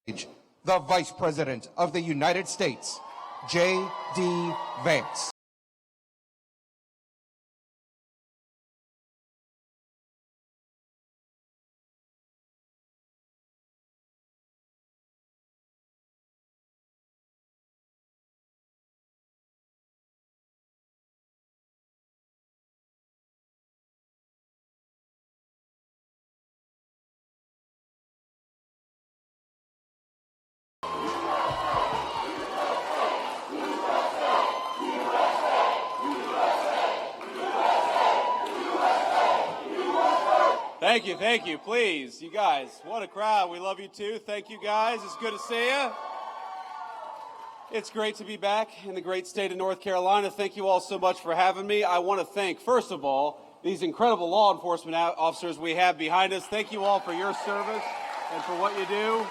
the Vice President of the United States, JD Vance. Thank you. Please, you guys, what a crowd. We love you too. Thank you guys. It's good to see you. It's great to be back in the great state of North Carolina. Thank you all so much for having me. I want to thank, first of all, these incredible law enforcement officers we have behind us. Thank you all for your service and for what you do.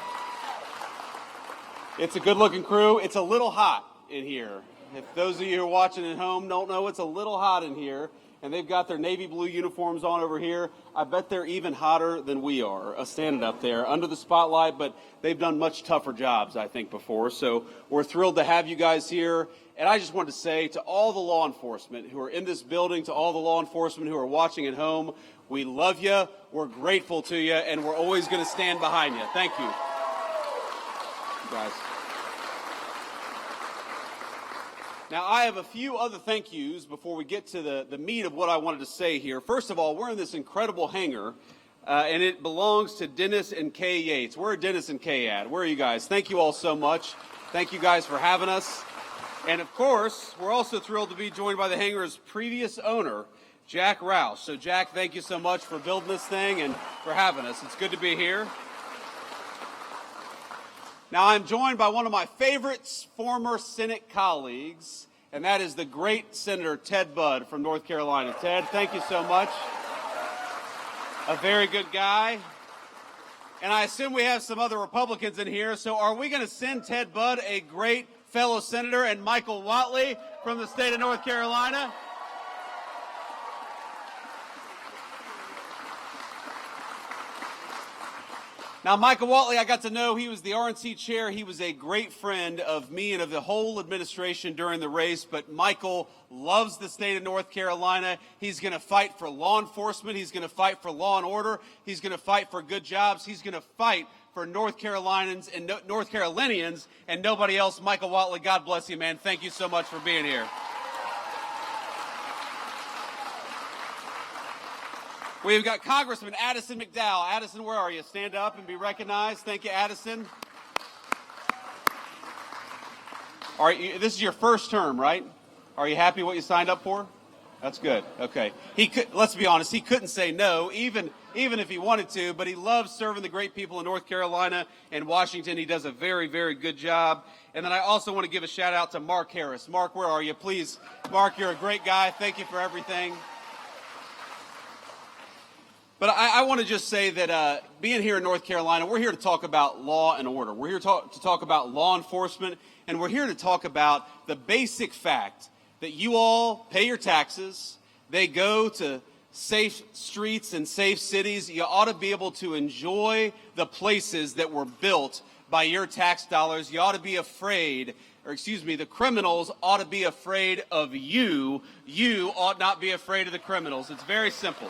It's a good-looking crew. It's a little hot in here. If those of you who are watching at home don't know, it's a little hot in here. And they've got their navy blue uniforms on over here. I bet they're even hotter than we are, standing up there under the spotlight, but they've done much tougher jobs, I think, before. So we're thrilled to have you guys here. And I just wanted to say to all the law enforcement who are in this building, to all the law enforcement who are watching at home, we love you, we're grateful to you, and we're always going to stand behind you. Thank you. Guys. Now, I have a few other thank yous before we get to the meat of what I wanted to say here. First of all, we're in this incredible hangar, and it belongs to Dennis and Kay Yates. Where are Dennis and Kay at? Where are you guys? Thank you all so much. Thank you guys for having us. And, of course, we're also thrilled to be joined by the hangar's previous owner, Jack Rouse. So, Jack, thank you so much for building this thing and for having us. It's good to be here. Now, I'm joined by one of my favorite former Senate colleagues, and that is the great Senator Ted Budd from North Carolina. Ted, thank you so much. A very good guy. And I assume we have some other Republicans in here, so are we going to send Ted Budd a great fellow senator and Michael Whatley from the state of North Carolina? Now, Michael Whatley, I got to know, he was the RNC chair. He was a great friend of me and of the whole administration during the race. But Michael loves the state of North Carolina. He's going to fight for law enforcement. He's going to fight for law and order. He's going to fight for good jobs. He's going to fight for North Carolinians and nobody else. Michael Whatley, God bless you, man. Thank you so much for being here. We've got Congressman Addison McDowell. Addison, where are you? Stand up and be recognized. Thank you, Addison. All right, this is your first term, right? Are you happy what you signed up for? That's good. Okay. Let's be honest, he couldn't say no, even if he wanted to, but he loves serving the great people in North Carolina and Washington. He does a very, very good job. And then I also want to give a shout out to Mark Harris. Mark, where are you? Please, Mark, you're a great guy. Thank you for everything. But I want to just say that being here in North Carolina, we're here to talk about law and order. We're here to talk about law enforcement, and we're here to talk about the basic fact that you all pay your taxes. They go to safe streets and safe cities. You ought to be able to enjoy the places that were built by your tax dollars. You ought to be afraid, the criminals ought to be afraid of you. You ought not be afraid of the criminals. It's very simple.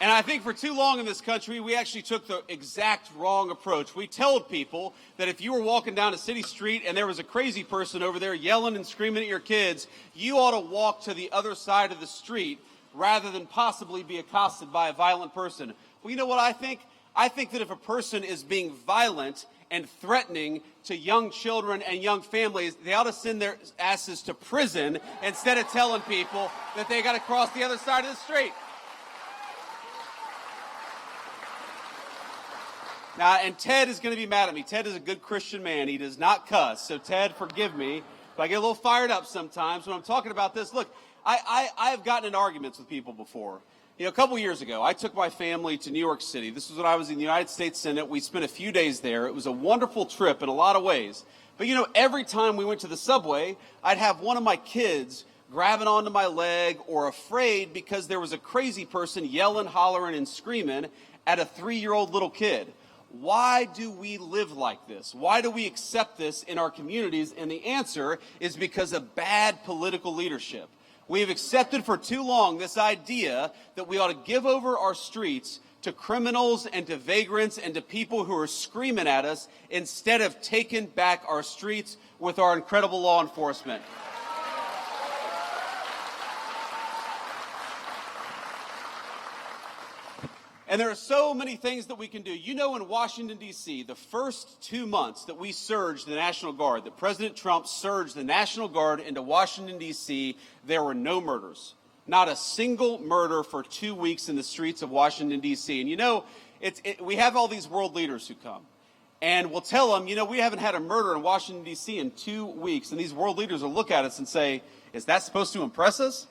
And I think for too long in this country, we actually took the exact wrong approach. We told people that if you were walking down a city street and there was a crazy person over there yelling and screaming at your kids, you ought to walk to the other side of the street rather than possibly be accosted by a violent person. Well, you know what I think? I think that if a person is being violent and threatening to young children and young families, they ought to send their asses to prison instead of telling people that they got to cross the other side of the street. Now, and Ted is going to be mad at me. Ted is a good Christian man. He does not cuss. So, Ted, forgive me. But I get a little fired up sometimes when I'm talking about this. Look, I have gotten in arguments with people before. You know, a couple years ago, I took my family to New York City. This was when I was in the United States Senate. We spent a few days there. It was a wonderful trip in a lot of ways. But, you know, every time we went to the subway, I'd have one of my kids grabbing onto my leg or afraid because there was a crazy person yelling, hollering, and screaming. at a 3-year-old little kid. Why do we live like this? Why do we accept this in our communities? And the answer is because of bad political leadership. We have accepted for too long this idea that we ought to give over our streets to criminals and to vagrants and to people who are screaming at us instead of taking back our streets with our incredible law enforcement. And there are so many things that we can do. You know, in Washington, D.C., the first 2 months that we surged the National Guard, that President Trump surged the National Guard into Washington, D.C., there were no murders. Not a single murder for 2 weeks in the streets of Washington, D.C. And you know, we have all these world leaders who come. And we'll tell them, you know, we haven't had a murder in Washington, D.C. in 2 weeks. And these world leaders will look at us and say, is that supposed to impress us?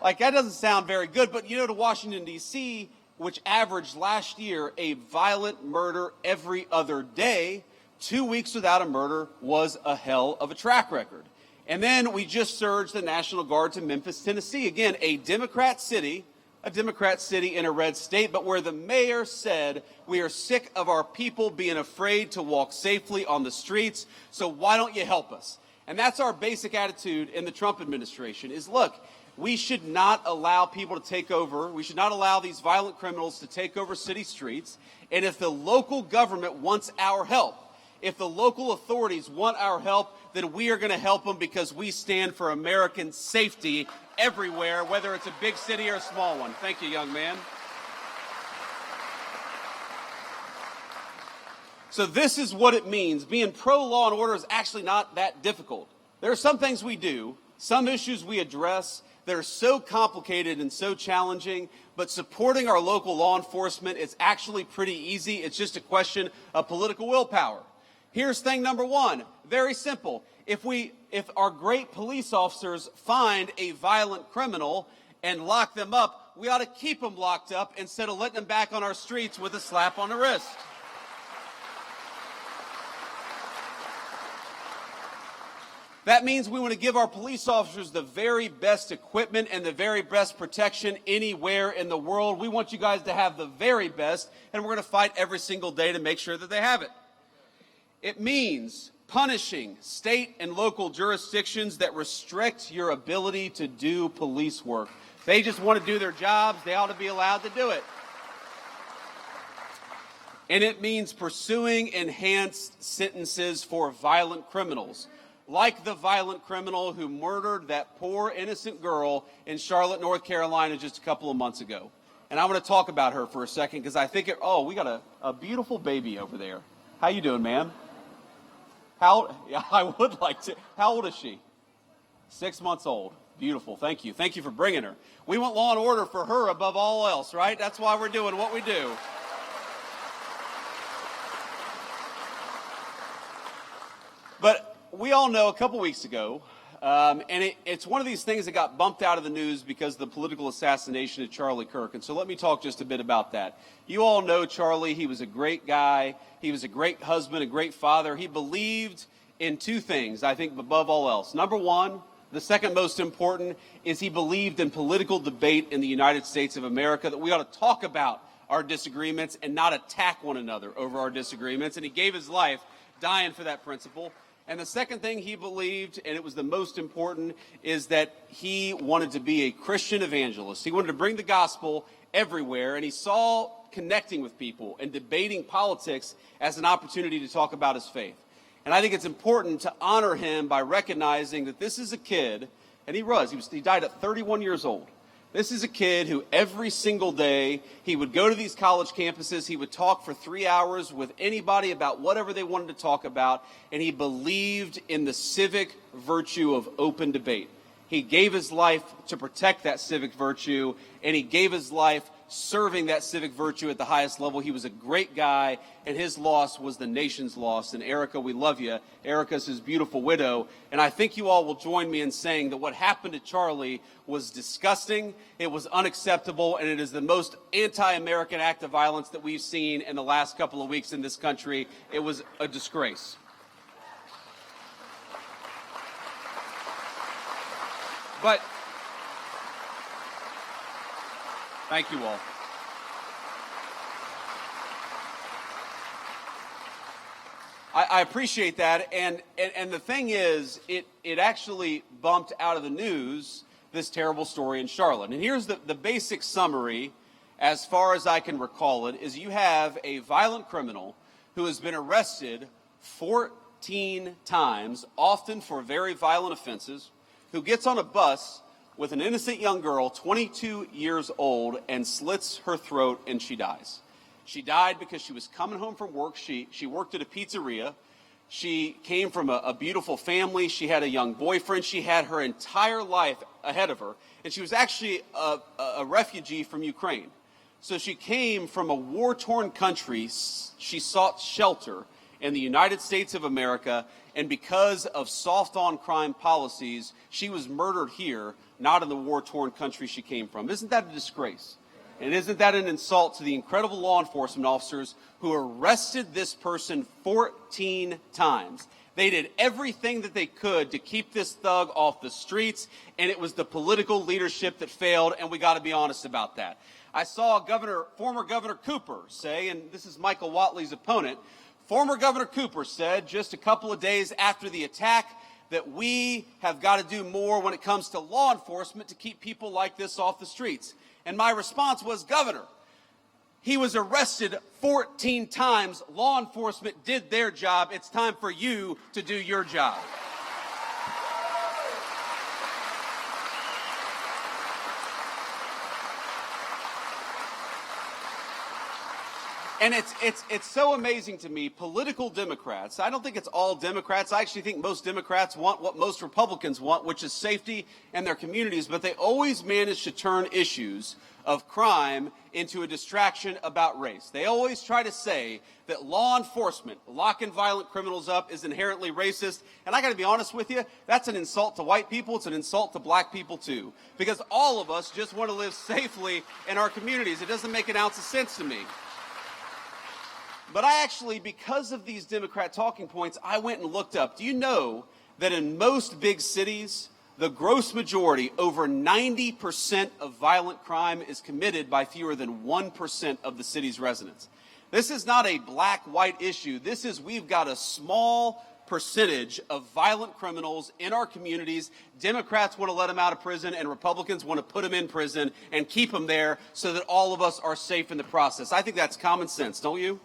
Like, that doesn't sound very good. But you know, to Washington, D.C., which averaged last year a violent murder every other day, 2 weeks without a murder was a hell of a track record. And then we just surged the National Guard to Memphis, Tennessee. Again, a Democrat city in a red state, but where the mayor said, we are sick of our people being afraid to walk safely on the streets, so why don't you help us? And that's our basic attitude in the Trump administration is, look, we should not allow people to take over. We should not allow these violent criminals to take over city streets. And if the local government wants our help, if the local authorities want our help, then we are going to help them because we stand for American safety everywhere, whether it's a big city or a small one. Thank you, young man. So this is what it means. Being pro-law and order is actually not that difficult. There are some things we do, some issues we address that are so complicated and so challenging, but supporting our local law enforcement is actually pretty easy. It's just a question of political willpower. Here's thing number one, very simple. If our great police officers find a violent criminal and lock them up, we ought to keep them locked up instead of letting them back on our streets with a slap on the wrist. That means we want to give our police officers the very best equipment and the very best protection anywhere in the world. We want you guys to have the very best, and we're going to fight every single day to make sure that they have it. It means punishing state and local jurisdictions that restrict your ability to do police work. They just want to do their jobs. They ought to be allowed to do it. And it means pursuing enhanced sentences for violent criminals, like the violent criminal who murdered that poor innocent girl in Charlotte, North Carolina just a couple of months ago. And I want to talk about her for a second because I think, we got a beautiful baby over there. How you doing, ma'am? I would like to. How old is she? 6 months old. Beautiful. Thank you. Thank you for bringing her. We want law and order for her above all else, right? That's why we're doing what we do. But we all know a couple weeks ago, and it's one of these things that got bumped out of the news because of the political assassination of Charlie Kirk. And so let me talk just a bit about that. You all know Charlie. He was a great guy. He was a great husband, a great father. He believed in two things, I think, above all else. Number one, the second most important, is he believed in political debate in the United States of America, that we ought to talk about our disagreements and not attack one another over our disagreements. And he gave his life dying for that principle. And the second thing he believed, and it was the most important, is that he wanted to be a Christian evangelist. He wanted to bring the gospel everywhere, and he saw connecting with people and debating politics as an opportunity to talk about his faith. And I think it's important to honor him by recognizing that this is a kid, and he died at 31 years old. This is a kid who every single day, he would go to these college campuses, he would talk for 3 hours with anybody about whatever they wanted to talk about, and he believed in the civic virtue of open debate. He gave his life to protect that civic virtue, and he gave his life serving that civic virtue at the highest level. He was a great guy, and his loss was the nation's loss. And Erica, we love you. Erica's his beautiful widow. And I think you all will join me in saying that what happened to Charlie was disgusting, it was unacceptable, and it is the most anti-American act of violence that we've seen in the last couple of weeks in this country. It was a disgrace. But thank you all. I appreciate that, and the thing is, it actually bumped out of the news this terrible story in Charlotte. And here's the basic summary, as far as I can recall it, is you have a violent criminal who has been arrested 14 times, often for very violent offenses, who gets on a bus with an innocent young girl, 22 years old, and slits her throat, and she dies. She died because she was coming home from work. She worked at a pizzeria. She came from a beautiful family. She had a young boyfriend. She had her entire life ahead of her. And she was actually a refugee from Ukraine. So she came from a war-torn country. She sought shelter in the United States of America. And because of soft-on-crime policies, she was murdered here, not in the war-torn country she came from. Isn't that a disgrace? And isn't that an insult to the incredible law enforcement officers who arrested this person 14 times? They did everything that they could to keep this thug off the streets, and it was the political leadership that failed, and we got to be honest about that. I saw former Governor Cooper say, and this is Michael Whatley's opponent, former Governor Cooper said just a couple of days after the attack that we have got to do more when it comes to law enforcement to keep people like this off the streets. And my response was, Governor, he was arrested 14 times. Law enforcement did their job. It's time for you to do your job. And it's so amazing to me, political Democrats, I don't think it's all Democrats. I actually think most Democrats want what most Republicans want, which is safety in their communities, but they always manage to turn issues of crime into a distraction about race. They always try to say that law enforcement, locking violent criminals up, is inherently racist. And I got to be honest with you, that's an insult to white people. It's an insult to black people too, because all of us just want to live safely in our communities. It doesn't make an ounce of sense to me. But I actually, because of these Democrat talking points, I went and looked up. Do you know that in most big cities, the gross majority, over 90% of violent crime is committed by fewer than 1% of the city's residents? This is not a black-white issue. This is, we've got a small percentage of violent criminals in our communities. Democrats want to let them out of prison, and Republicans want to put them in prison and keep them there so that all of us are safe in the process. I think that's common sense, don't you?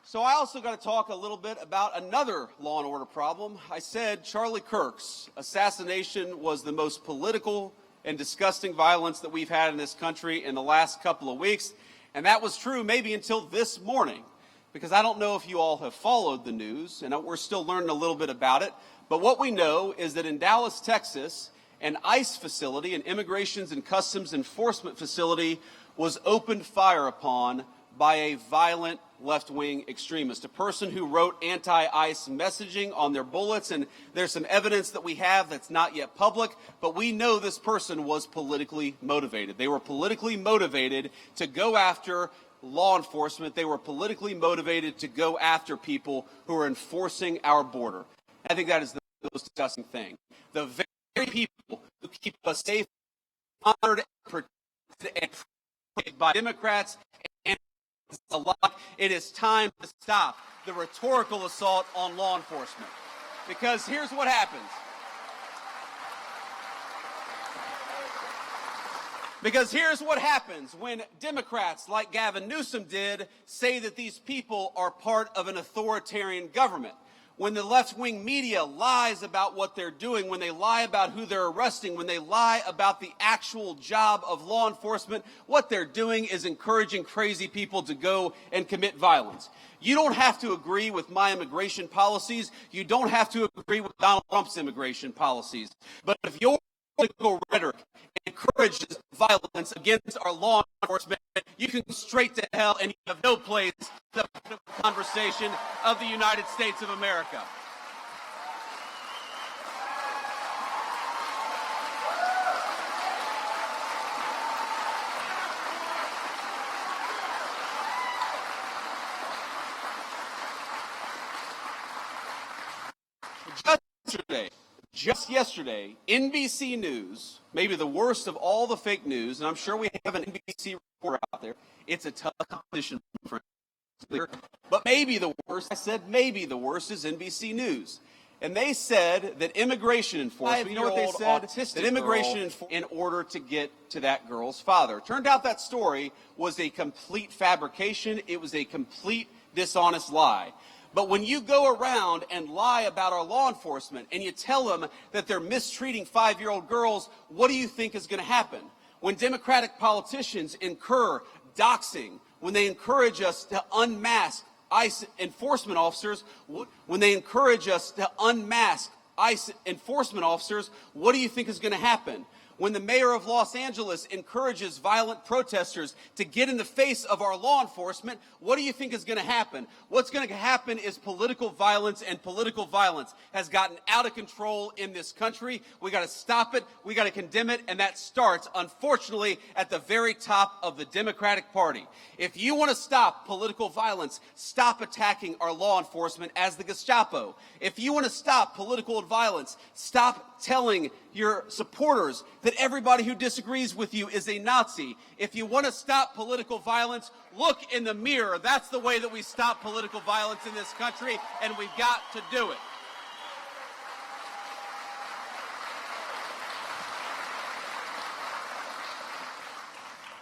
So I also got to talk a little bit about another law and order problem. I said Charlie Kirk's assassination was the most political and disgusting violence that we've had in this country in the last couple of weeks. And that was true maybe until this morning, because I don't know if you all have followed the news, and we're still learning a little bit about it. But what we know is that in Dallas, Texas, an ICE facility, an Immigrations and Customs Enforcement facility, was opened fire upon by a violent left-wing extremist, a person who wrote anti-ICE messaging on their bullets, and there's some evidence that we have that's not yet public, but we know this person was politically motivated. They were politically motivated to go after law enforcement. They were politically motivated to go after people who are enforcing our border. I think that is the most disgusting thing. The very people who keep us safe, honored, and protected by Democrats and it is time to stop the rhetorical assault on law enforcement. Because here's what happens. Because here's what happens when Democrats like Gavin Newsom did say that these people are part of an authoritarian government. When the left-wing media lies about what they're doing, when they lie about who they're arresting, when they lie about the actual job of law enforcement, what they're doing is encouraging crazy people to go and commit violence. You don't have to agree with my immigration policies. You don't have to agree with Donald Trump's immigration policies. But if your political rhetoric encourages violence against our law enforcement, you can go straight to hell, and you have no place in the conversation of the United States of America. Just yesterday, Just yesterday, NBC News, maybe the worst of all the fake news, and I'm sure we have an NBC reporter out there. It's a tough competition, but maybe the worst, I said maybe the worst, is NBC News. And they said that immigration enforcement, you know what they said? That immigration in order to get to that girl's father. Turned out that story was a complete fabrication. It was a complete dishonest lie. But when you go around and lie about our law enforcement and you tell them that they're mistreating 5-year-old girls, what do you think is going to happen? When Democratic politicians incur doxing, when they encourage us to unmask ICE enforcement officers, when they encourage us to unmask ICE enforcement officers, what do you think is going to happen? When the mayor of Los Angeles encourages violent protesters to get in the face of our law enforcement, what do you think is going to happen? What's going to happen is political violence, and political violence has gotten out of control in this country. We got to stop it. We got to condemn it. And that starts, unfortunately, at the very top of the Democratic Party. If you want to stop political violence, stop attacking our law enforcement as the Gestapo. If you want to stop political violence, stop telling your supporters that everybody who disagrees with you is a Nazi. If you want to stop political violence, look in the mirror. That's the way that we stop political violence in this country, and we've got to do it.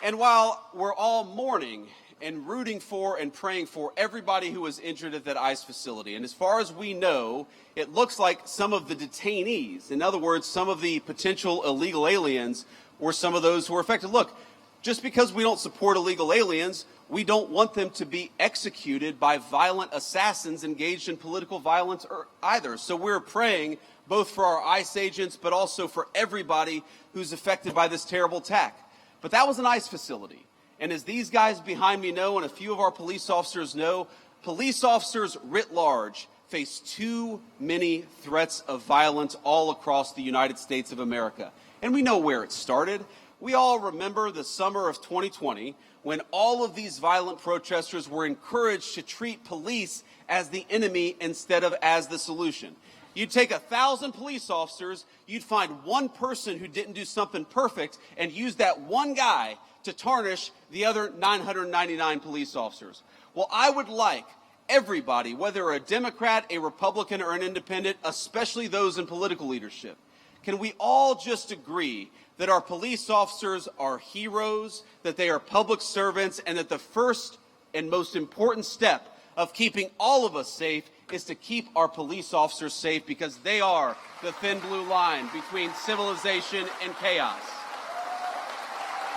And while we're all mourning and rooting for and praying for everybody who was injured at that ICE facility, and as far as we know, it looks like some of the detainees, in other words, some of the potential illegal aliens, were some of those who were affected. Look, just because we don't support illegal aliens, we don't want them to be executed by violent assassins engaged in political violence either. So we're praying both for our ICE agents, but also for everybody who's affected by this terrible attack. But that was an ICE facility. And as these guys behind me know, and a few of our police officers know, police officers writ large face too many threats of violence all across the United States of America. And we know where it started. We all remember the summer of 2020 when all of these violent protesters were encouraged to treat police as the enemy instead of as the solution. You'd take 1,000 police officers, you'd find one person who didn't do something perfect, and use that one guy to tarnish the other 999 police officers. Well, I would like everybody, whether a Democrat, a Republican, or an independent, especially those in political leadership, can we all just agree that our police officers are heroes, that they are public servants, and that the first and most important step of keeping all of us safe is to keep our police officers safe, because they are the thin blue line between civilization and chaos.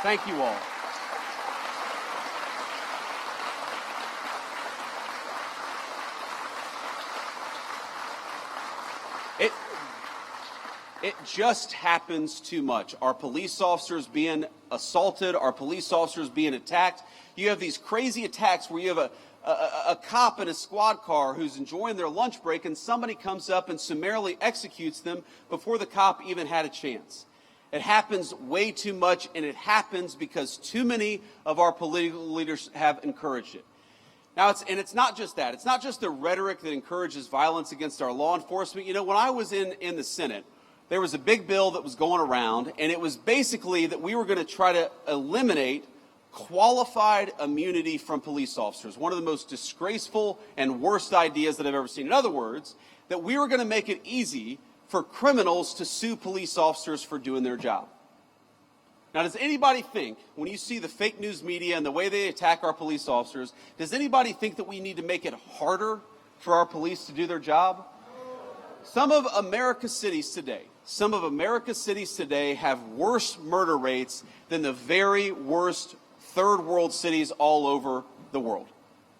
Thank you all. It just happens too much. Our police officers being assaulted, our police officers being attacked. You have these crazy attacks where you have a cop in a squad car who's enjoying their lunch break, and somebody comes up and summarily executes them before the cop even had a chance. It happens way too much, and it happens because too many of our political leaders have encouraged it. Now, it's not just that. It's not just the rhetoric that encourages violence against our law enforcement. You know, when I was in the Senate, there was a big bill that was going around, and it was basically that we were going to try to eliminate qualified immunity from police officers, one of the most disgraceful and worst ideas that I've ever seen. In other words, that we were going to make it easy for criminals to sue police officers for doing their job. Now, does anybody think, when you see the fake news media and the way they attack our police officers, does anybody think that we need to make it harder for our police to do their job? Some of America's cities today have worse murder rates than the very worst third world cities all over the world.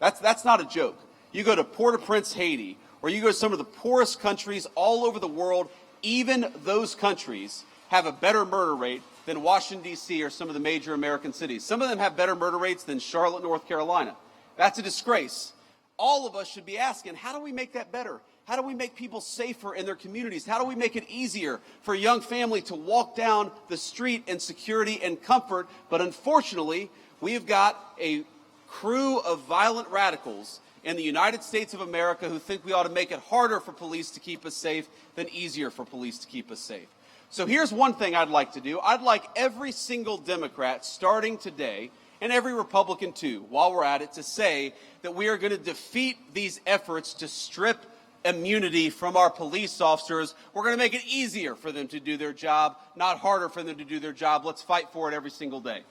That's not a joke. You go to Port-au-Prince, Haiti, or you go to some of the poorest countries all over the world, even those countries have a better murder rate than Washington, D.C. or some of the major American cities. Some of them have better murder rates than Charlotte, North Carolina. That's a disgrace. All of us should be asking, how do we make that better? How do we make people safer in their communities? How do we make it easier for a young family to walk down the street in security and comfort? But unfortunately, we've got a crew of violent radicals in the United States of America who think we ought to make it harder for police to keep us safe than easier for police to keep us safe. So here's one thing I'd like to do. I'd like every single Democrat starting today, and every Republican too, while we're at it, to say that we are going to defeat these efforts to strip immunity from our police officers. We're going to make it easier for them to do their job, not harder for them to do their job. Let's fight for it every single day.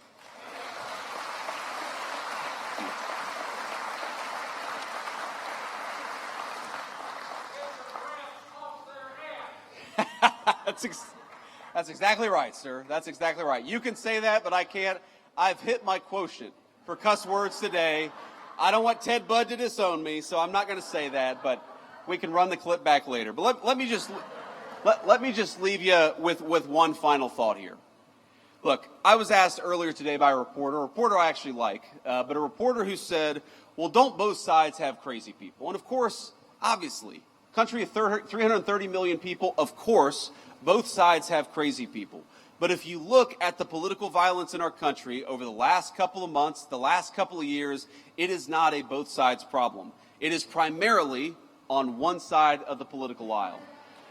That's exactly right, sir. That's exactly right. You can say that, but I can't. I've hit my quotient for cuss words today. I don't want Ted Budd to disown me, so I'm not going to say that, but we can run the clip back later. But let me just leave you with one final thought here. Look, I was asked earlier today by a reporter I actually like, but a reporter who said, well, don't both sides have crazy people? And of course, obviously, country of 330 million people, of course, both sides have crazy people. But if you look at the political violence in our country over the last couple of months, the last couple of years, it is not a both sides problem. It is primarily on one side of the political aisle.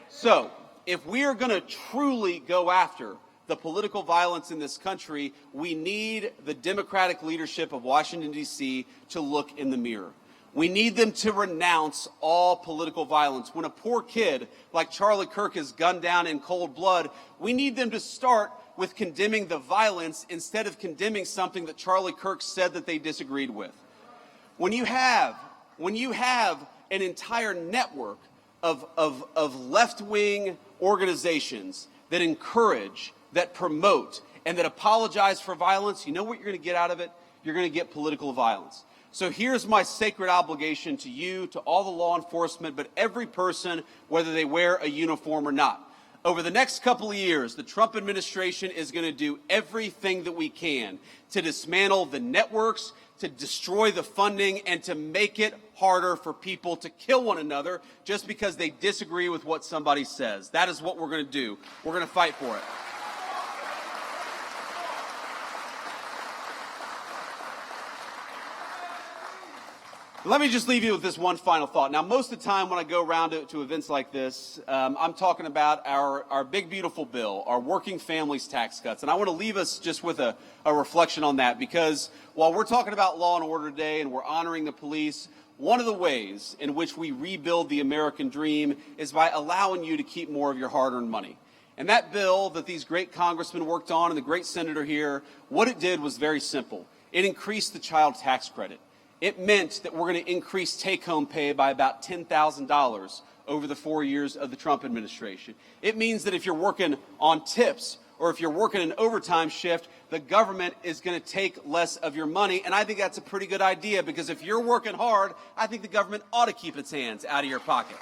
So if we are going to truly go after the political violence in this country, we need the Democratic leadership of Washington, D.C. to look in the mirror. We need them to renounce all political violence. When a poor kid like Charlie Kirk is gunned down in cold blood, we need them to start with condemning the violence instead of condemning something that Charlie Kirk said that they disagreed with. When you have an entire network of left-wing organizations that encourage, that promote, and that apologize for violence, you know what you're going to get out of it? You're going to get political violence. So here's my sacred obligation to you, to all the law enforcement, but every person, whether they wear a uniform or not. Over the next couple of years, the Trump administration is going to do everything that we can to dismantle the networks, to destroy the funding, and to make it harder for people to kill one another just because they disagree with what somebody says. That is what we're going to do. We're going to fight for it. Let me just leave you with this one final thought. Now, most of the time when I go around to events like this, I'm talking about our big, beautiful bill, our working families tax cuts. And I want to leave us just with a reflection on that, because while we're talking about law and order today and we're honoring the police, one of the ways in which we rebuild the American dream is by allowing you to keep more of your hard-earned money. And that bill that these great congressmen worked on and the great senator here, what it did was very simple. It increased the child tax credit. It meant that we're going to increase take-home pay by about $10,000 over the 4 years of the Trump administration. It means that if you're working on tips or if you're working an overtime shift, the government is going to take less of your money. And I think that's a pretty good idea, because if you're working hard, I think the government ought to keep its hands out of your pocket.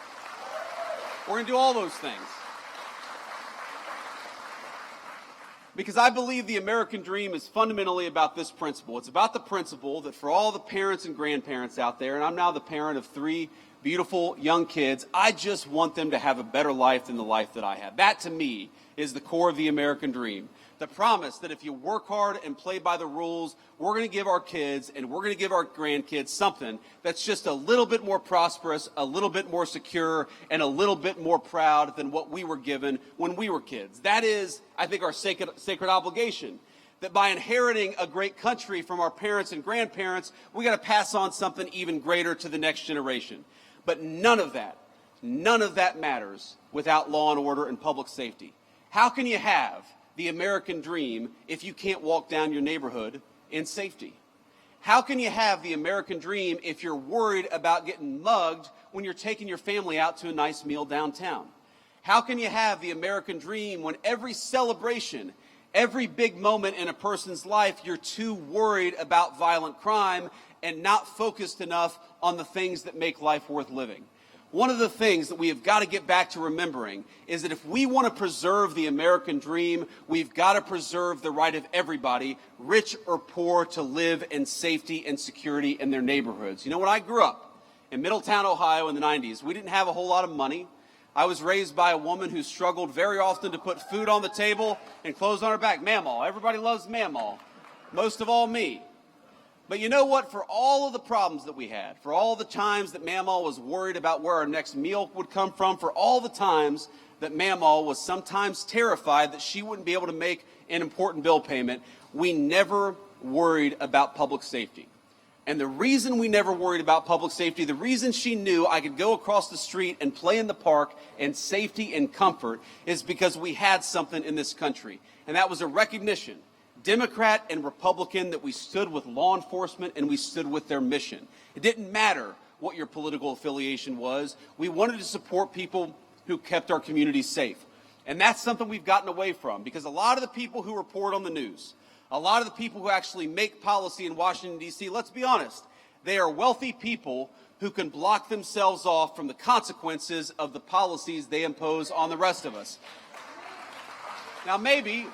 We're going to do all those things. Because I believe the American dream is fundamentally about this principle. It's about the principle that for all the parents and grandparents out there, and I'm now the parent of 3 beautiful young kids, I just want them to have a better life than the life that I have. That, to me, is the core of the American dream. The promise that if you work hard and play by the rules, we're going to give our kids and we're going to give our grandkids something that's just a little bit more prosperous, a little bit more secure, and a little bit more proud than what we were given when we were kids. That is, I think, our sacred obligation. That by inheriting a great country from our parents and grandparents, we got to pass on something even greater to the next generation. But none of that matters without law and order and public safety. How can you have the American dream if you can't walk down your neighborhood in safety? How can you have the American dream if you're worried about getting mugged when you're taking your family out to a nice meal downtown? How can you have the American dream when every celebration, every big moment in a person's life, you're too worried about violent crime and not focused enough on the things that make life worth living? One of the things that we have got to get back to remembering is that if we want to preserve the American dream, we've got to preserve the right of everybody, rich or poor, to live in safety and security in their neighborhoods. You know, when I grew up in Middletown, Ohio in the 90s, we didn't have a whole lot of money. I was raised by a woman who struggled very often to put food on the table and clothes on her back. Mamaw. Everybody loves Mamaw. Most of all me. But you know what? For all of the problems that we had, for all the times that Mamaw was worried about where our next meal would come from, for all the times that Mamaw was sometimes terrified that she wouldn't be able to make an important bill payment, we never worried about public safety. And the reason we never worried about public safety, the reason she knew I could go across the street and play in the park in safety and comfort, is because we had something in this country. And that was a recognition, Democrat and Republican, that we stood with law enforcement and we stood with their mission. It didn't matter what your political affiliation was. We wanted to support people who kept our communities safe. And that's something we've gotten away from, because a lot of the people who report on the news, a lot of the people who actually make policy in Washington, D.C., let's be honest, they are wealthy people who can block themselves off from the consequences of the policies they impose on the rest of us. Now maybe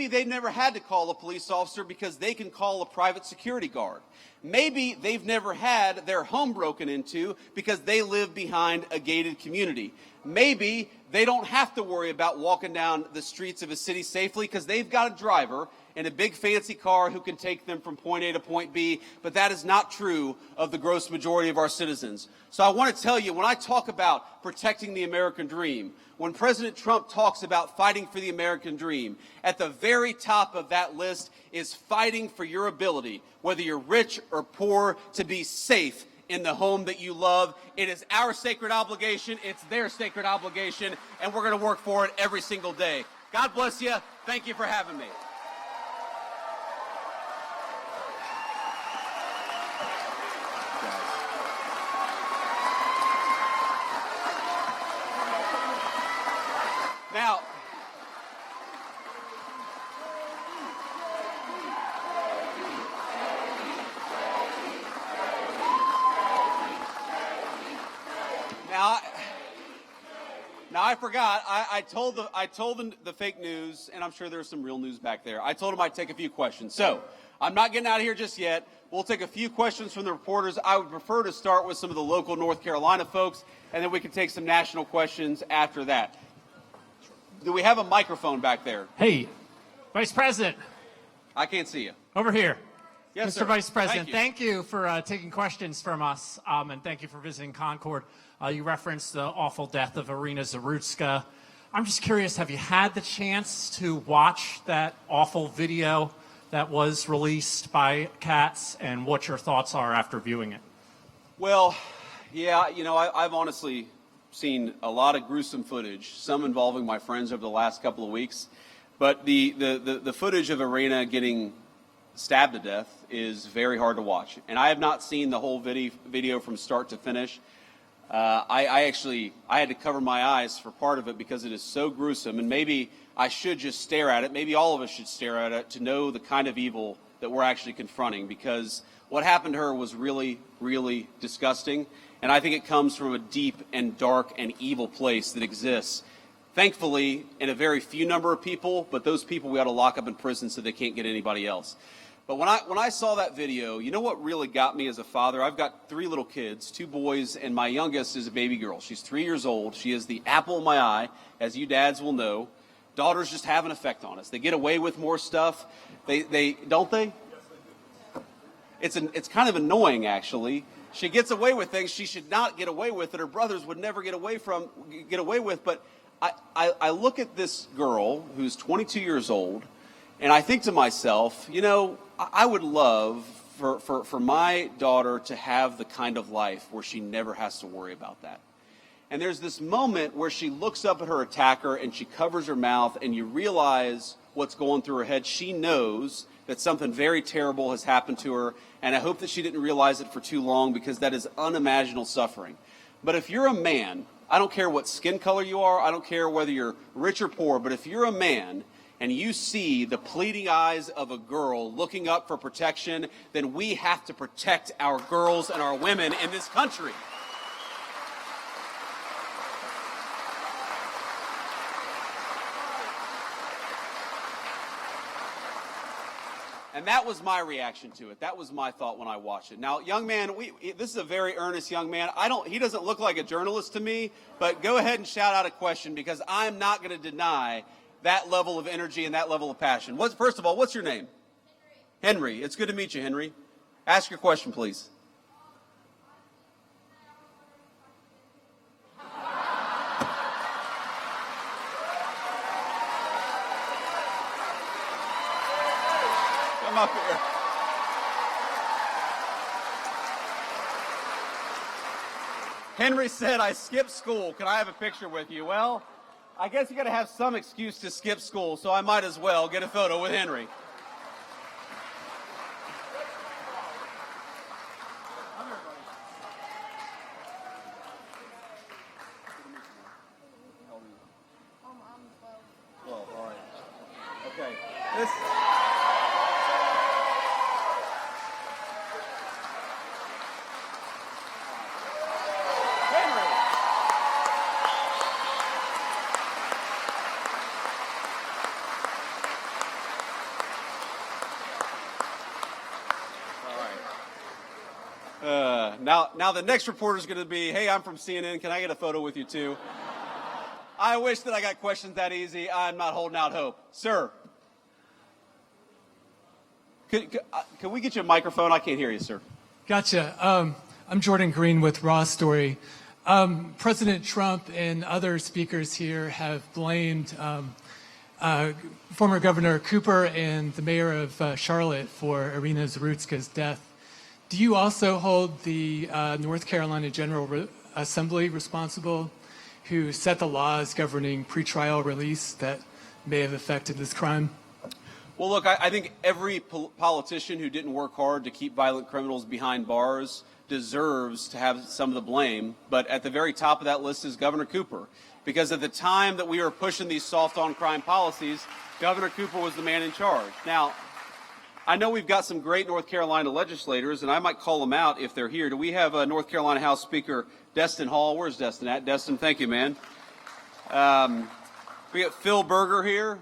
they've never had to call a police officer because they can call a private security guard. Maybe they've never had their home broken into because they live behind a gated community. Maybe they don't have to worry about walking down the streets of a city safely because they've got a driver in a big fancy car who can take them from point A to point B, but that is not true of the gross majority of our citizens. So I want to tell you, when I talk about protecting the American dream, when President Trump talks about fighting for the American dream, at the very top of that list is fighting for your ability, whether you're rich or poor, to be safe in the home that you love. It is our sacred obligation. It's their sacred obligation, and we're going to work for it every single day. God bless you. Thank you for having me. Now I forgot. I told the fake news, and I'm sure there's some real news back there. I told them I'd take a few questions. So I'm not getting out of here just yet. We'll take a few questions from the reporters. I would prefer to start with some of the local North Carolina folks, and then we can take some national questions after that. Do we have a microphone back there? Hey, Vice President. I can't see you. Over here. Yes, Mr. sir. Vice President, Thank you. thank you for taking questions from us, and thank you for visiting Concord. You referenced the awful death of Irina Zarutska. I'm just curious, have you had the chance to watch that awful video that was released by Katz, and what your thoughts are after viewing it? Well, yeah, you know, I've honestly seen a lot of gruesome footage, some involving my friends over the last couple of weeks. But the footage of Irina getting stabbed to death is very hard to watch. And I have not seen the whole video from start to finish. I had to cover my eyes for part of it because it is so gruesome, and maybe I should just stare at it. Maybe all of us should stare at it to know the kind of evil that we're actually confronting, because what happened to her was really, really disgusting, and I think it comes from a deep and dark and evil place that exists, thankfully, in a very few number of people, but those people we ought to lock up in prison so they can't get anybody else. But when I saw that video, you know what really got me as a father? I've got 3 little kids, 2 boys, and my youngest is a baby girl. She's 3 years old. She is the apple of my eye, as you dads will know. Daughters just have an effect on us. They get away with more stuff. They don't they? It's kind of annoying, actually. She gets away with things she should not get away with that her brothers would never get away with. But I look at this girl who's 22 years old, and I think to myself, you know, I would love for my daughter to have the kind of life where she never has to worry about that. And there's this moment where she looks up at her attacker and she covers her mouth, and you realize what's going through her head. She knows that something very terrible has happened to her, and I hope that she didn't realize it for too long, because that is unimaginable suffering. But if you're a man, I don't care what skin color you are, I don't care whether you're rich or poor, but if you're a man and you see the pleading eyes of a girl looking up for protection, then we have to protect our girls and our women in this country. And that was my reaction to it. That was my thought when I watched it. Now, young man, this is a very earnest young man. He doesn't look like a journalist to me, but go ahead and shout out a question, because I'm not going to deny that level of energy and that level of passion. First of all, what's your name? Henry. It's good to meet you, Henry. Ask your question, please. Come up here. Henry said, I skipped school. Can I have a picture with you? Well, I guess you got to have some excuse to skip school, so I might as well get a photo with Henry. Well, all right. Okay. Now the next reporter is going to be, hey, I'm from CNN. Can I get a photo with you too? I wish that I got questions that easy. I'm not holding out hope. Sir. Can we get you a microphone? I can't hear you, sir. Gotcha. I'm Jordan Green with Raw Story. President Trump and other speakers here have blamed former Governor Cooper and the mayor of Charlotte for Irina Zarutska's death. Do you also hold the North Carolina General Assembly responsible, who set the laws governing pretrial release that may have affected this crime? Well, look, I think every politician who didn't work hard to keep violent criminals behind bars deserves to have some of the blame. But at the very top of that list is Governor Cooper. Because at the time that we were pushing these soft-on-crime policies, Governor Cooper was the man in charge. Now, I know we've got some great North Carolina legislators, and I might call them out if they're here. Do we have North Carolina House Speaker Destin Hall? Where's Destin at? Destin, thank you, man. We got Phil Berger here.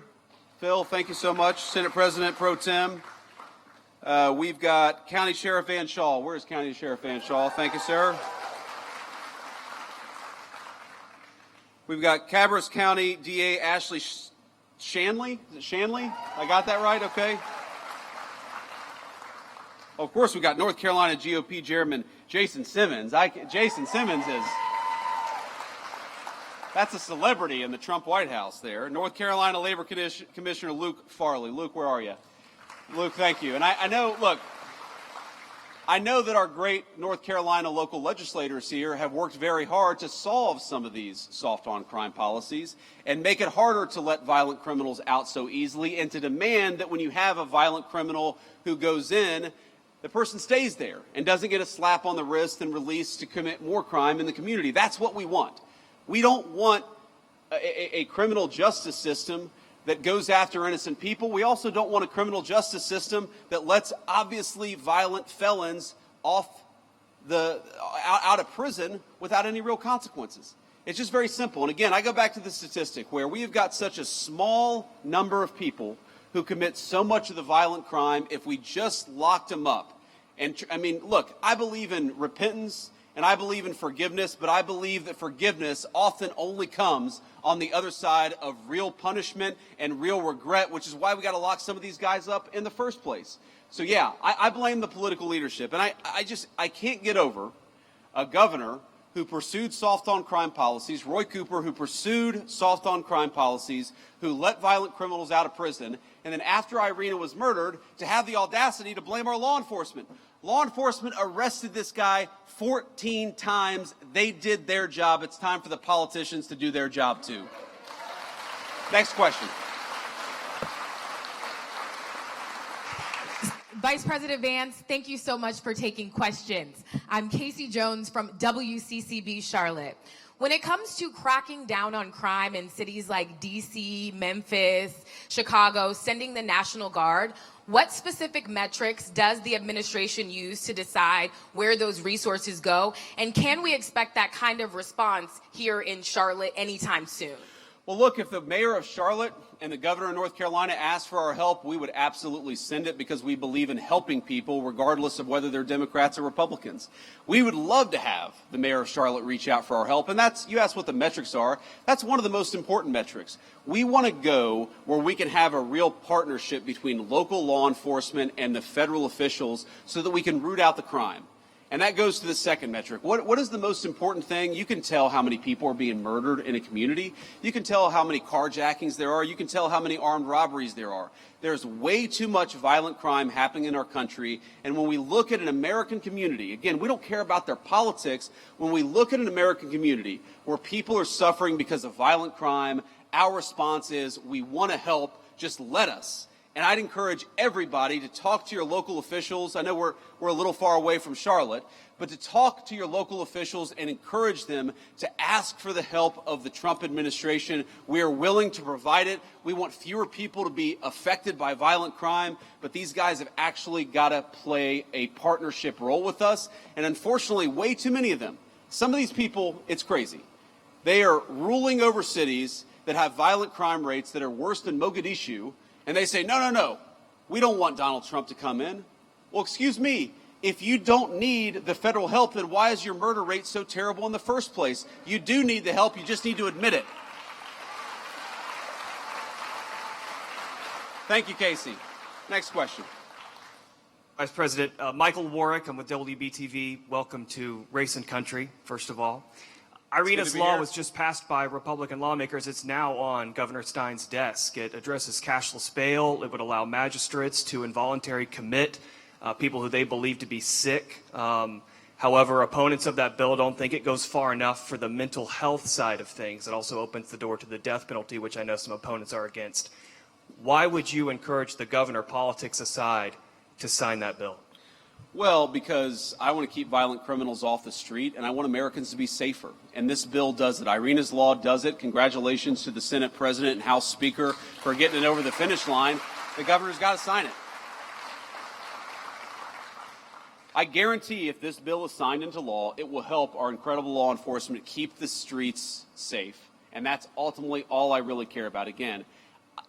Phil, thank you so much. Senate President Pro Tem. We've got County Sheriff Van Shaw. Where's County Sheriff Van Shaw? Thank you, sir. We've got Cabarrus County DA Ashley Shanley. Is it Shanley? I got that right? Okay. Of course, we got North Carolina GOP Chairman Jason Simmons. Jason Simmons that's a celebrity in the Trump White House there. North Carolina Labor Commissioner Luke Farley. Luke, where are you? Luke, thank you. And I know that our great North Carolina local legislators here have worked very hard to solve some of these soft-on-crime policies and make it harder to let violent criminals out so easily, and to demand that when you have a violent criminal who goes in, the person stays there and doesn't get a slap on the wrist and released to commit more crime in the community. That's what we want. We don't want a criminal justice system that goes after innocent people. We also don't want a criminal justice system that lets obviously violent felons out of prison without any real consequences. It's just very simple. And again, I go back to the statistic where we have got such a small number of people who commit so much of the violent crime. If we just locked them up, and I mean, look, I believe in repentance and I believe in forgiveness, but I believe that forgiveness often only comes on the other side of real punishment and real regret, which is why we got to lock some of these guys up in the first place. So yeah, I blame the political leadership, and I can't get over a governor who pursued soft-on-crime policies, Roy Cooper, who pursued soft-on-crime policies, who let violent criminals out of prison, and then after Irina was murdered, to have the audacity to blame our law enforcement. Law enforcement arrested this guy 14 times. They did their job. It's time for the politicians to do their job, too. Next question. Vice President Vance, thank you so much for taking questions. I'm Casey Jones from WCCB Charlotte. When it comes to cracking down on crime in cities like D.C., Memphis, Chicago, sending the National Guard, what specific metrics does the administration use to decide where those resources go? And can we expect that kind of response here in Charlotte anytime soon? Well, look, if the mayor of Charlotte and the governor of North Carolina asked for our help, we would absolutely send it because we believe in helping people regardless of whether they're Democrats or Republicans. We would love to have the mayor of Charlotte reach out for our help. And that's, you asked what the metrics are. That's one of the most important metrics. We want to go where we can have a real partnership between local law enforcement and the federal officials so that we can root out the crime. And that goes to the second metric. What is the most important thing? You can tell how many people are being murdered in a community. You can tell how many carjackings there are. You can tell how many armed robberies there are. There's way too much violent crime happening in our country. And when we look at an American community, again, we don't care about their politics. When we look at an American community where people are suffering because of violent crime, our response is we want to help, just let us. And I'd encourage everybody to talk to your local officials. I know we're a little far away from Charlotte, but to talk to your local officials and encourage them to ask for the help of the Trump administration. We are willing to provide it. We want fewer people to be affected by violent crime, but these guys have actually got to play a partnership role with us. And unfortunately, way too many of them. Some of these people, it's crazy. They are ruling over cities that have violent crime rates that are worse than Mogadishu. And they say, no, we don't want Donald Trump to come in. Well, excuse me, if you don't need the federal help, then why is your murder rate so terrible in the first place? You do need the help, you just need to admit it. Thank you, Casey. Next question. Vice President, Michael Warwick, I'm with WBTV. Welcome to Race and Country, first of all. Irina's law was just passed by Republican lawmakers. It's now on Governor Stein's desk. It addresses cashless bail. It would allow magistrates to involuntarily commit people who they believe to be sick. However, opponents of that bill don't think it goes far enough for the mental health side of things. It also opens the door to the death penalty, which I know some opponents are against. Why would you encourage the governor, politics aside, to sign that bill? Well, because I want to keep violent criminals off the street, and I want Americans to be safer. And this bill does it. Irina's law does it. Congratulations to the Senate President and House Speaker for getting it over the finish line. The governor's got to sign it. I guarantee if this bill is signed into law, it will help our incredible law enforcement keep the streets safe. And that's ultimately all I really care about. Again,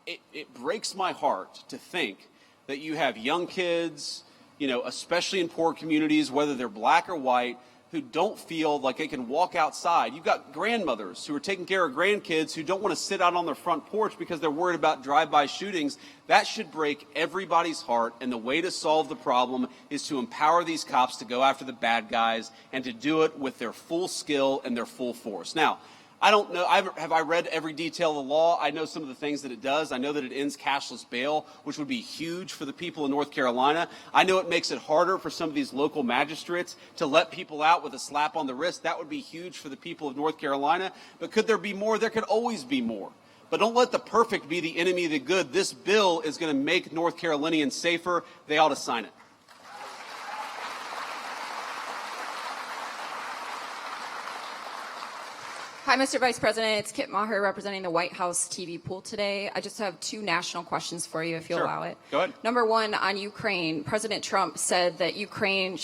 it breaks my heart to think that you have young kids, you know, especially in poor communities, whether they're black or white, who don't feel like they can walk outside. You've got grandmothers who are taking care of grandkids who don't want to sit out on their front porch because they're worried about drive-by shootings. That should break everybody's heart, and the way to solve the problem is to empower these cops to go after the bad guys and to do it with their full skill and their full force. Now, I don't know, have I read every detail of the law? I know some of the things that it does. I know that it ends cashless bail, which would be huge for the people in North Carolina. I know it makes it harder for some of these local magistrates to let people out with a slap on the wrist. That would be huge for the people of North Carolina. But could there be more? There could always be more. But don't let the perfect be the enemy of the good. This bill is going to make North Carolinians safer. They ought to sign it. Hi, Mr. Vice President. It's Kit Maher representing the White House TV pool today. I just have two national questions for you, if you'll allow it. Go ahead. Number one, on Ukraine, President Trump said that Ukraine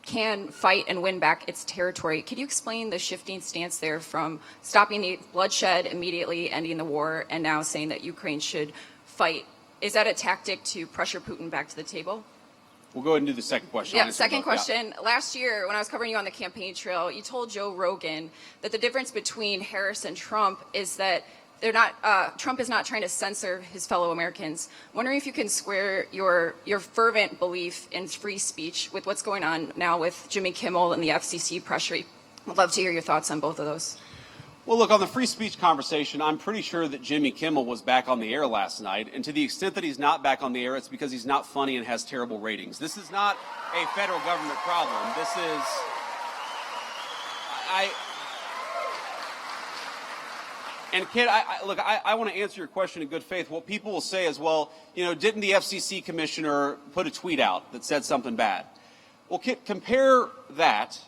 can fight and win back its territory. Could you explain the shifting stance there from stopping the bloodshed, immediately ending the war, and now saying that Ukraine should fight? Is that a tactic to pressure Putin back to the table? We'll go ahead and do the second question. Yeah, second question. Yeah. Last year, when I was covering you on the campaign trail, you told Joe Rogan that the difference between Harris and Trump is that Trump is not trying to censor his fellow Americans. I'm wondering if you can square your fervent belief in free speech with what's going on now with Jimmy Kimmel and the FCC pressure. I'd love to hear your thoughts on both of those. Well, look, on the free speech conversation, I'm pretty sure that Jimmy Kimmel was back on the air last night. And to the extent that he's not back on the air, it's because he's not funny and has terrible ratings. This is not a federal government problem. This is... And Kit, I want to answer your question in good faith. What people will say is, well, you know, didn't the FCC commissioner put a tweet out that said something bad? Well, Kit, compare that,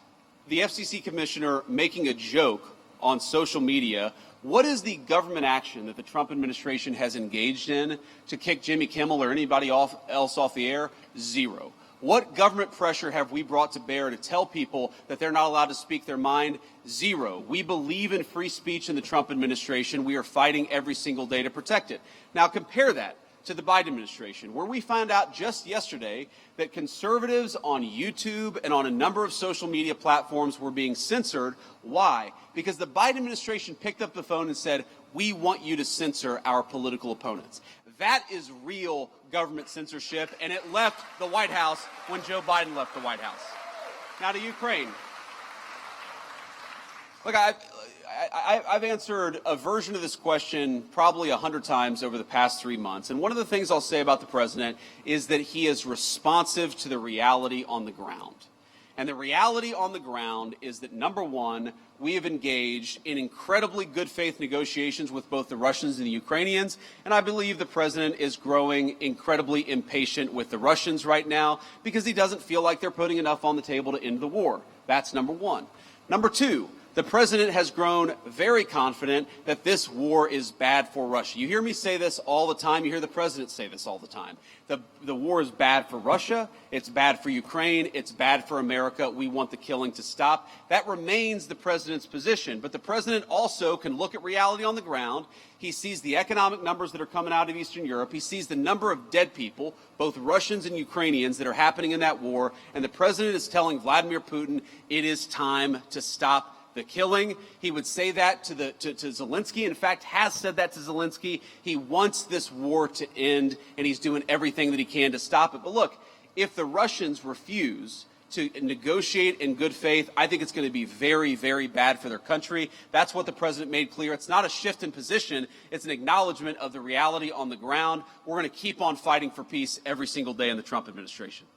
the FCC commissioner making a joke on social media. What is the government action that the Trump administration has engaged in to kick Jimmy Kimmel or anybody else off the air? Zero. What government pressure have we brought to bear to tell people that they're not allowed to speak their mind? Zero. We believe in free speech in the Trump administration. We are fighting every single day to protect it. Now compare that to the Biden administration, where we found out just yesterday that conservatives on YouTube and on a number of social media platforms were being censored. Why? Because the Biden administration picked up the phone and said, we want you to censor our political opponents. That is real government censorship, and it left the White House when Joe Biden left the White House. Now to Ukraine. Look, I've answered a version of this question probably 100 times over the past 3 months. And one of the things I'll say about the president is that he is responsive to the reality on the ground. And the reality on the ground is that, number one, we have engaged in incredibly good faith negotiations with both the Russians and the Ukrainians. And I believe the president is growing incredibly impatient with the Russians right now because he doesn't feel like they're putting enough on the table to end the war. That's number one. Number two, the president has grown very confident that this war is bad for Russia. You hear me say this all the time. You hear the president say this all the time. The war is bad for Russia. It's bad for Ukraine. It's bad for America. We want the killing to stop. That remains the president's position. But the president also can look at reality on the ground. He sees the economic numbers that are coming out of Eastern Europe. He sees the number of dead people, both Russians and Ukrainians, that are happening in that war. And the president is telling Vladimir Putin it is time to stop the killing. He would say that to Zelensky. In fact, has said that to Zelensky. He wants this war to end, and he's doing everything that he can to stop it. But look, if the Russians refuse to negotiate in good faith, I think it's going to be very, very bad for their country. That's what the president made clear. It's not a shift in position. It's an acknowledgement of the reality on the ground. We're going to keep on fighting for peace every single day in the Trump administration.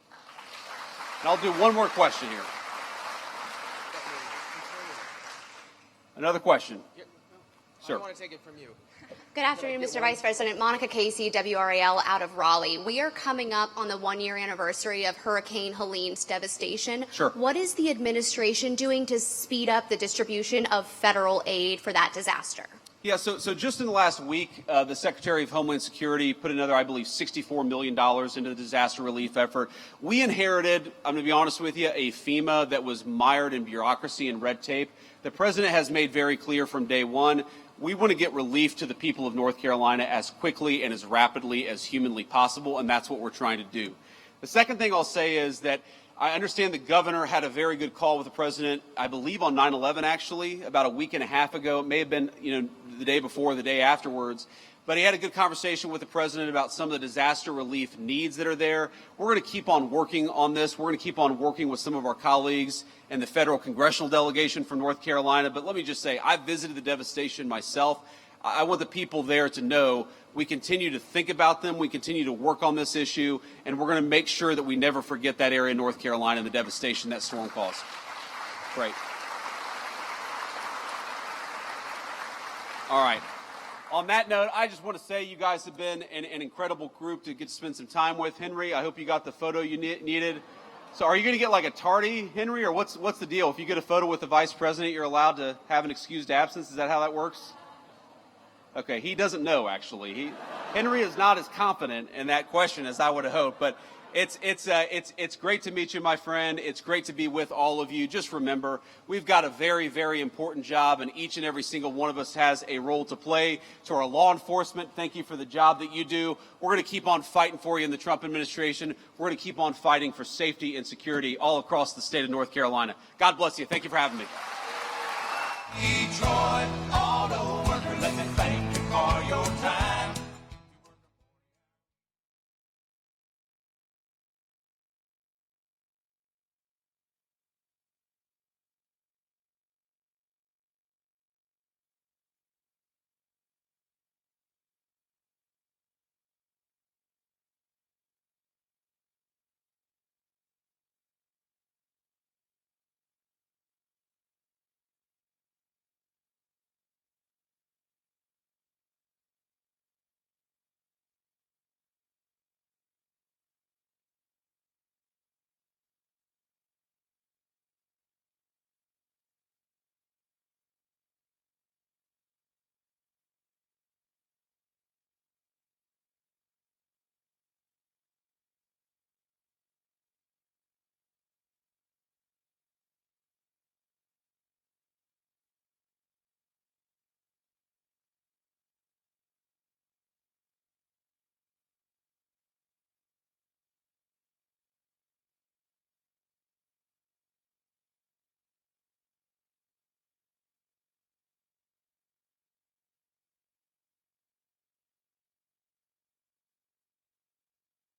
And I'll do one more question here. Another question. Sir. I want to take it from you. Good afternoon, Mr. Vice President. Monica Casey, WRAL, out of Raleigh. We are coming up on the one-year anniversary of Hurricane Helene's devastation. Sure. What is the administration doing to speed up the distribution of federal aid for that disaster? Yeah, so just in the last week, the Secretary of Homeland Security put another, I believe, $64 million into the disaster relief effort. We inherited, I'm going to be honest with you, a FEMA that was mired in bureaucracy and red tape. The president has made very clear from day one, we want to get relief to the people of North Carolina as quickly and as rapidly as humanly possible, and that's what we're trying to do. The second thing I'll say is that I understand the governor had a very good call with the president, I believe on 9/11 actually, about a week and a half ago. It may have been, the day before, the day afterwards. But he had a good conversation with the president about some of the disaster relief needs that are there. We're going to keep on working on this. We're going to keep on working with some of our colleagues and the federal congressional delegation from North Carolina. But let me just say, I visited the devastation myself. I want the people there to know we continue to think about them, we continue to work on this issue, and we're going to make sure that we never forget that area of North Carolina and the devastation that storm caused. Great. All right. On that note, I just want to say you guys have been an incredible group to get to spend some time with. Henry, I hope you got the photo you needed. So are you going to get like a tardy, Henry, or what's the deal? If you get a photo with the vice president, you're allowed to have an excused absence? Is that how that works? Okay, he doesn't know, actually. Henry is not as confident in that question as I would have hoped, but it's great to meet you, my friend. It's great to be with all of you. Just remember, we've got a very, very important job, and each and every single one of us has a role to play. To our law enforcement, thank you for the job that you do. We're going to keep on fighting for you in the Trump administration. We're going to keep on fighting for safety and security all across the state of North Carolina. God bless you. Thank you for having me.